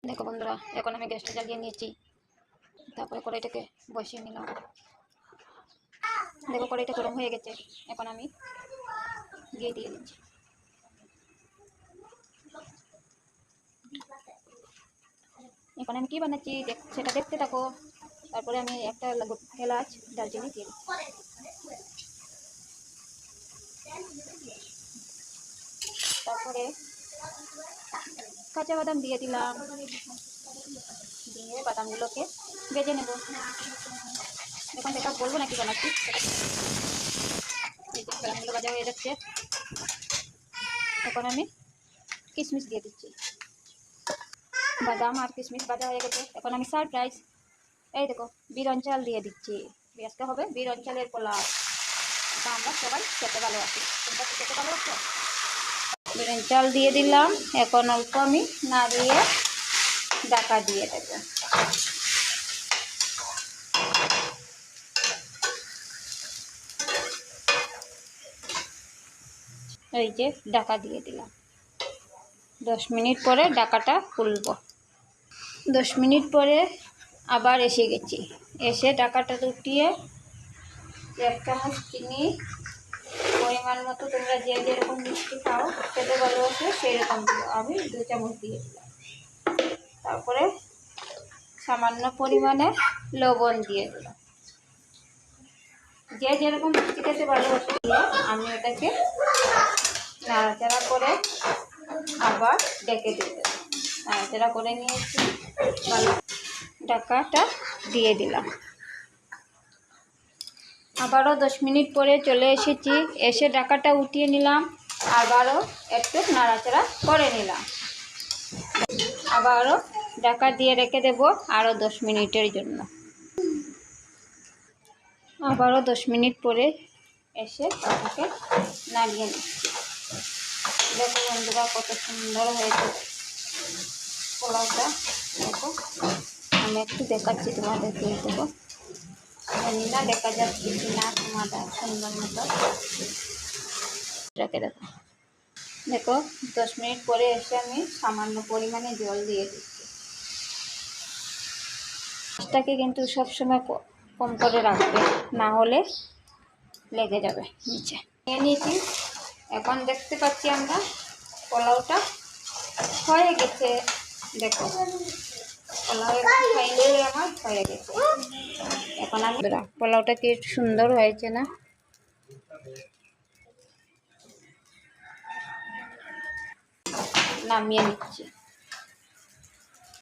দেখো বন্ধুরা, এখন আমি গ্যাসটা জ্বালিয়ে নিয়েছি। তারপরে কড়াইটাকে বসিয়ে নিলাম। দেখো কড়াইটা গরম হয়ে গেছে। এখন আমি ঘি দিয়ে দিচ্ছি। এখন আমি কি বানাচ্ছি সেটা দেখতে থাকো। তারপরে আমি একটা এলাচ দারচিনি দিয়ে দিচ্ছি। তারপরে কাঁচা বাদাম দিয়ে দিলাম। দিয়ে বাদামগুলোকে ভেজে নেব। এখন সেটা বলবো না কি বানাচ্ছি। বাদামগুলো ভাজা হয়ে যাচ্ছে। এখন আমি কিশমিশ দিয়ে দিচ্ছি। বাদাম আর কিশমিশ ভাজা হয়ে গেছে। এখন আমি সারপ্রাইজ এই দেখো বিরন চাল দিয়ে দিচ্ছি। আজকে হবে বিরন চালের পোলাও। এটা আমরা সবাই খেতে ভালোবাসি। তোমরা কি খেতে ভালোবাসো? বিরন চাল দিয়ে দিলাম। এখন অল্প আমি নাড়িয়ে ঢাকা দিয়ে দেব। এই যে ঢাকা দিয়ে দিলাম। 10 মিনিট পরে ঢাকাটা খুলব। 10 মিনিট পরে আবার এসে গেছি। এসে ঢাকাটা উঠিয়ে 1 চামচ চিনি, পরিমাণ মতো তোমরা যে যেরকম মিষ্টি খাও খেতে ভালোবাসো সেই রকম দিও। আমি 2 চামচ দিয়ে দিলাম। তারপরে সামান্য পরিমাণে লবণ দিয়ে দিলাম। যে যেরকম মিষ্টি খেতে ভালোবাসো দিয়ে আমি এটাকে নাড়াচাড়া করে আবার ডেকে দিয়ে দেব। নাড়াচাড়া করে নিয়েছি। ঢাকাটা দিয়ে দিলাম। আবারও 10 মিনিট পরে চলে এসেছি। এসে ঢাকাটা উঠিয়ে নিলাম। আবারও একটু নাড়াচাড়া করে নিলাম। আবারও ঢাকা দিয়ে রেখে দেব আরও 10 মিনিটের জন্য। আবারও 10 মিনিট পরে এসে তাকে নাড়িয়ে নিচ্ছি। দেখো বন্ধুরা কত সুন্দর হয়েছে পোলাওটা। দেখো আমি একটু দেখাচ্ছি তোমাদেরকে। দেখো জানি না দেখা যাচ্ছে কি না তোমাদের সুন্দর মতো। রেখে দেখো। দেখো 10 মিনিট পরে এসে আমি সামান্য পরিমাণে জল দিয়ে দিচ্ছি। গ্যাসটাকে কিন্তু সবসময় কম করে রাখবে, না হলে লেগে যাবে নিচে। নিয়ে নিয়েছি। এখন দেখতে পাচ্ছি আমরা পোলাওটা হয়ে গেছে। দেখো পোলাও ফাইনালি আমার হয়ে গেছে। এখন আমি পোলাওটা কি সুন্দর হয়েছে না? নামিয়ে নিচ্ছি।